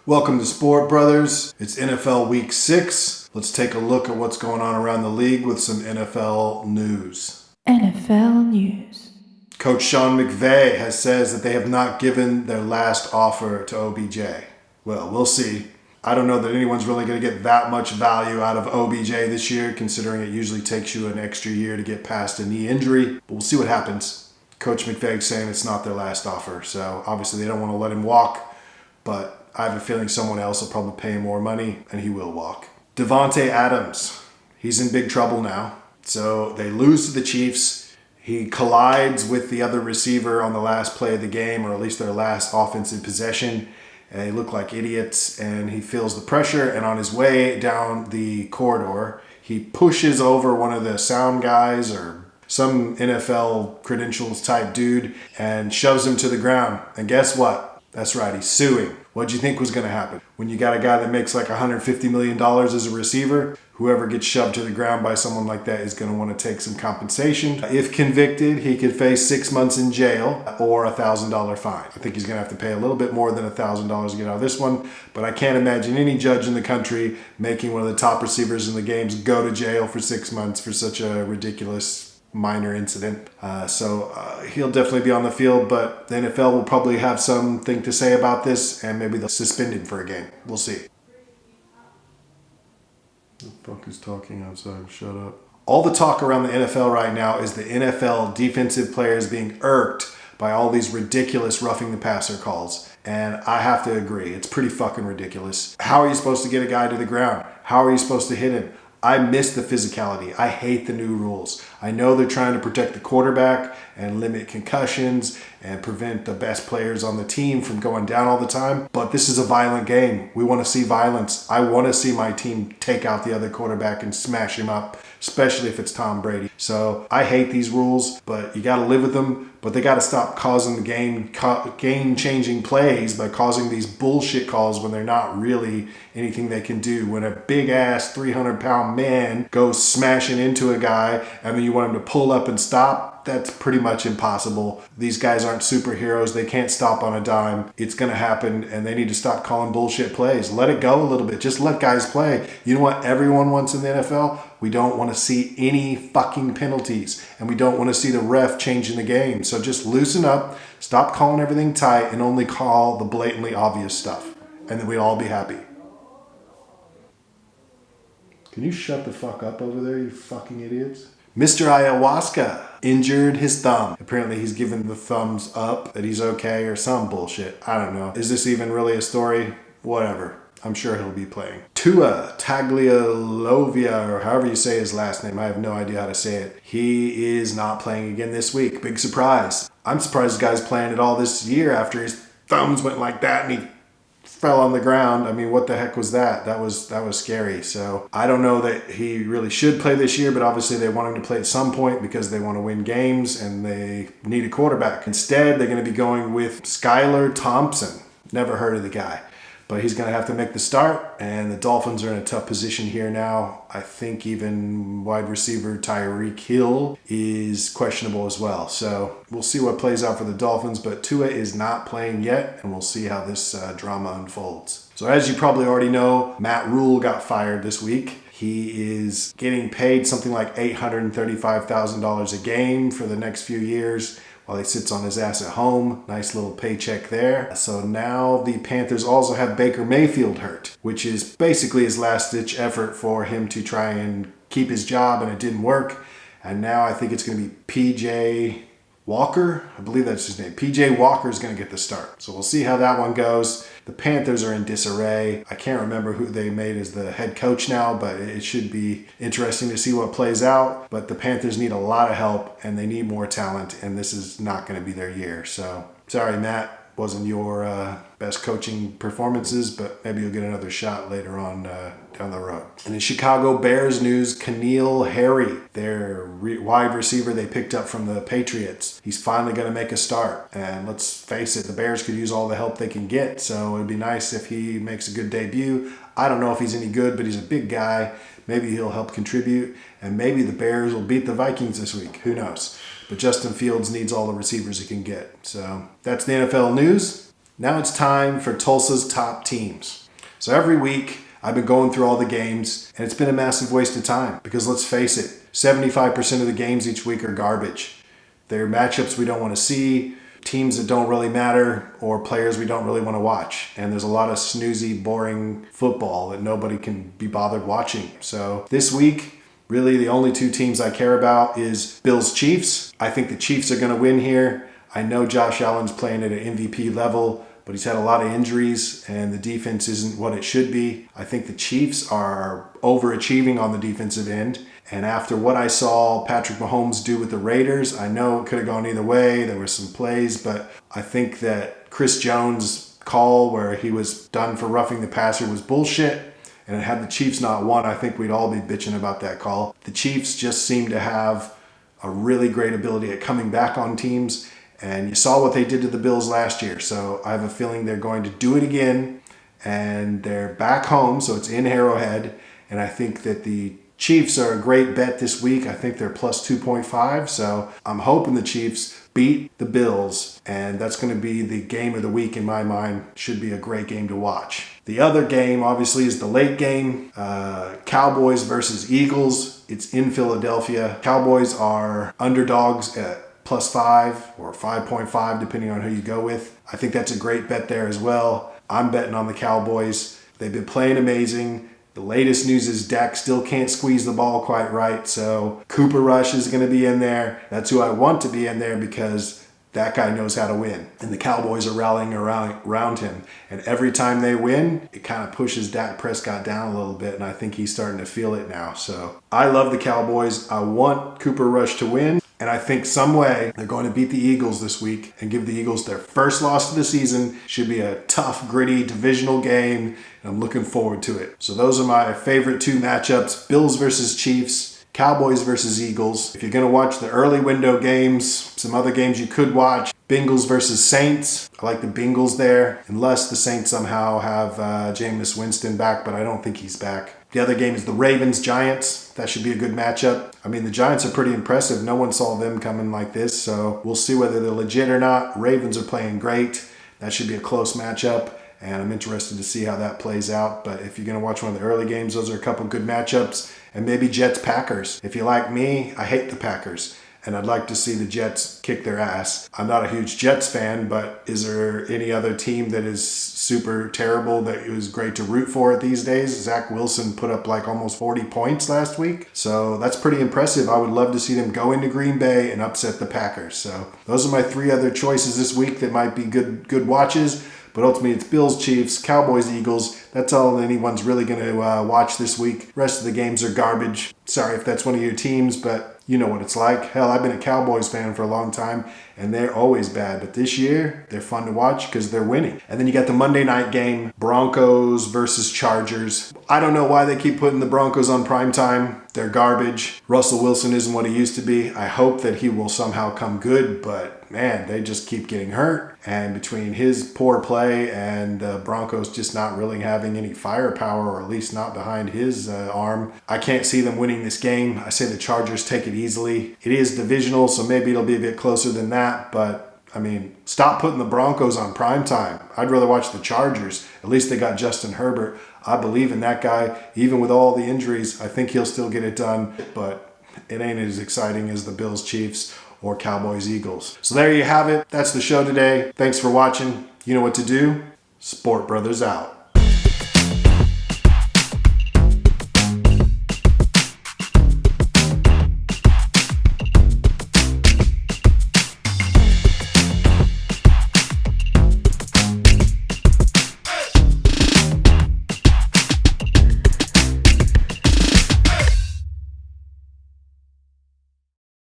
Welcome to Sport Brothers. It's NFL Week 6. Let's take a look at what's going on around the league with some NFL news. NFL news. Coach Sean McVay has says that they have not given their last offer to OBJ. Well, we'll see. I don't know that anyone's really going to get that much value out of OBJ this year, considering it usually takes you an extra year to get past a knee injury. But we'll see what happens. Coach McVay's saying it's not their last offer, so obviously they don't want to let him walk, but I have a feeling someone else will probably pay him more money, and he will walk. Davante Adams, he's in big trouble now. So they lose to the Chiefs. He collides with the other receiver on the last play of the game, or at least their last offensive possession. And they look like idiots, and he feels the pressure. And on his way down the corridor, he pushes over one of the sound guys or some NFL credentials type dude and shoves him to the ground. And guess what? That's right, he's suing. What'd you think was going to happen? When you got a guy that makes like $150 million as a receiver, whoever gets shoved to the ground by someone like that is going to want to take some compensation. If convicted, he could face 6 months in jail or a $1,000 fine. I think he's going to have to pay a little bit more than $1,000 to get out of this one, but I can't imagine any judge in the country making one of the top receivers in the games go to jail for 6 months for such a ridiculous minor incident. So he'll definitely be on the field, but the NFL will probably have something to say about this, and maybe they'll suspend him for a game. We'll see. The fuck is talking outside? Shut up. All the talk around the NFL right now is the NFL defensive players being irked by all these ridiculous roughing the passer calls. And I have to agree, it's pretty fucking ridiculous. How are you supposed to get a guy to the ground? How are you supposed to hit him? I miss the physicality. I hate the new rules. I know they're trying to protect the quarterback and limit concussions and prevent the best players on the team from going down all the time. But this is a violent game. We want to see violence. I want to see my team take out the other quarterback and smash him up, especially if it's Tom Brady. So I hate these rules, but you got to live with them. But they got to stop causing the game-changing plays by causing these bullshit calls when they're not really anything they can do. When a big-ass 300-pound man goes smashing into a guy and then you want him to pull up and stop, that's pretty much impossible. These guys aren't superheroes. They can't stop on a dime. It's going to happen, and they need to stop calling bullshit plays. Let it go a little bit. Just let guys play. You know what everyone wants in the NFL? We don't want to see any fucking penalties, and we don't want to see the ref changing the game. So just loosen up, stop calling everything tight, and only call the blatantly obvious stuff, and then we'd all be happy. Can you shut the fuck up over there, you fucking idiots? Mr. Ayahuasca injured his thumb. Apparently he's given the thumbs up that he's okay or some bullshit. I don't know. Is this even really a story? Whatever. I'm sure he'll be playing. Tua Taglialovia, or however you say his last name. I have no idea how to say it. He is not playing again this week. Big surprise. I'm surprised the guy's playing at all this year after his thumbs went like that and he fell on the ground. I mean, what the heck was that? That was scary. So I don't know that he really should play this year, but obviously they want him to play at some point because they want to win games and they need a quarterback. Instead, they're going to be going with Skylar Thompson. Never heard of the guy, but he's going to have to make the start, and the Dolphins are in a tough position here now. I think even wide receiver Tyreek Hill is questionable as well. So we'll see what plays out for the Dolphins, but Tua is not playing yet, and we'll see how this drama unfolds. So as you probably already know, Matt Rule got fired this week. He is getting paid something like $835,000 a game for the next few years, while he sits on his ass at home. Nice little paycheck there. So now the Panthers also have Baker Mayfield hurt, which is basically his last-ditch effort for him to try and keep his job, and it didn't work. And now I think it's going to be P.J. Walker. I believe that's his name. P.J. Walker is going to get the start. So we'll see how that one goes. The Panthers are in disarray. I can't remember who they made as the head coach now, but it should be interesting to see what plays out. But the Panthers need a lot of help, and they need more talent, and this is not going to be their year. So sorry, Matt. Wasn't your best coaching performances, but maybe you'll get another shot later on down the road. And in Chicago Bears news, N'Keal Harry, their wide receiver they picked up from the Patriots, he's finally going to make a start. And let's face it, the Bears could use all the help they can get, so it'd be nice if he makes a good debut. I don't know if he's any good, but he's a big guy. Maybe he'll help contribute, and maybe the Bears will beat the Vikings this week. Who knows? But Justin Fields needs all the receivers he can get. So that's the NFL news. Now it's time for Tulsa's top teams. So every week I've been going through all the games, and it's been a massive waste of time because let's face it, 75% of the games each week are garbage. They're matchups we don't want to see, teams that don't really matter, or players we don't really want to watch. And there's a lot of snoozy, boring football that nobody can be bothered watching. So this week, really the only two teams I care about is Bills-Chiefs. I think the Chiefs are going to win here. I know Josh Allen's playing at an MVP level, but he's had a lot of injuries and the defense isn't what it should be. I think the Chiefs are overachieving on the defensive end. And after what I saw Patrick Mahomes do with the Raiders, I know it could have gone either way. There were some plays, but I think that Chris Jones' call where he was done for roughing the passer was bullshit. And had the Chiefs not won, I think we'd all be bitching about that call. The Chiefs just seem to have a really great ability at coming back on teams. And you saw what they did to the Bills last year. So I have a feeling they're going to do it again. And they're back home, so it's in Arrowhead. And I think that the Chiefs are a great bet this week. I think they're plus 2.5. So I'm hoping the Chiefs beat the Bills. And that's going to be the game of the week in my mind. Should be a great game to watch. The other game, obviously, is the late game. Cowboys versus Eagles. It's in Philadelphia. Cowboys are underdogs at plus 5 or 5.5, depending on who you go with. I think that's a great bet there as well. I'm betting on the Cowboys. They've been playing amazing. The latest news is Dak still can't squeeze the ball quite right, so Cooper Rush is going to be in there. That's who I want to be in there because that guy knows how to win. And the Cowboys are rallying around him. And every time they win, it kind of pushes Dak Prescott down a little bit, and I think he's starting to feel it now. So I love the Cowboys. I want Cooper Rush to win. And I think some way they're going to beat the Eagles this week and give the Eagles their first loss of the season. Should be a tough, gritty, divisional game, and I'm looking forward to it. So those are my favorite two matchups, Bills versus Chiefs, Cowboys versus Eagles. If you're going to watch the early window games, some other games you could watch, Bengals versus Saints. I like the Bengals there, unless the Saints somehow have Jameis Winston back, but I don't think he's back. The other game is the Ravens-Giants. That should be a good matchup. I mean, the Giants are pretty impressive. No one saw them coming like this, so we'll see whether they're legit or not. Ravens are playing great. That should be a close matchup, and I'm interested to see how that plays out. But if you're going to watch one of the early games, those are a couple good matchups. And maybe Jets-Packers. If you like me, I hate the Packers, and I'd like to see the Jets kick their ass. I'm not a huge Jets fan, but is there any other team that is super terrible that it was great to root for these days? Zach Wilson put up like almost 40 points last week. So that's pretty impressive. I would love to see them go into Green Bay and upset the Packers. So those are my three other choices this week that might be good watches. But ultimately, it's Bills, Chiefs, Cowboys, Eagles. That's all anyone's really going to watch this week. The rest of the games are garbage. Sorry if that's one of your teams, but you know what it's like. Hell, I've been a Cowboys fan for a long time, and they're always bad. But this year, they're fun to watch because they're winning. And then you got the Monday night game, Broncos versus Chargers. I don't know why they keep putting the Broncos on primetime. They're garbage. Russell Wilson isn't what he used to be. I hope that he will somehow come good, but man, they just keep getting hurt. And between his poor play and the Broncos just not really having any firepower, or at least not behind his arm, I can't see them winning this game. I say the Chargers take it easily. It is divisional, so maybe it'll be a bit closer than that, but I mean, stop putting the Broncos on primetime. I'd rather watch the Chargers. At least they got Justin Herbert. I believe in that guy. Even with all the injuries, I think he'll still get it done, but it ain't as exciting as the Bills, Chiefs, or Cowboys, Eagles. So there you have it. That's the show today. Thanks for watching. You know what to do. Sport Brothers out.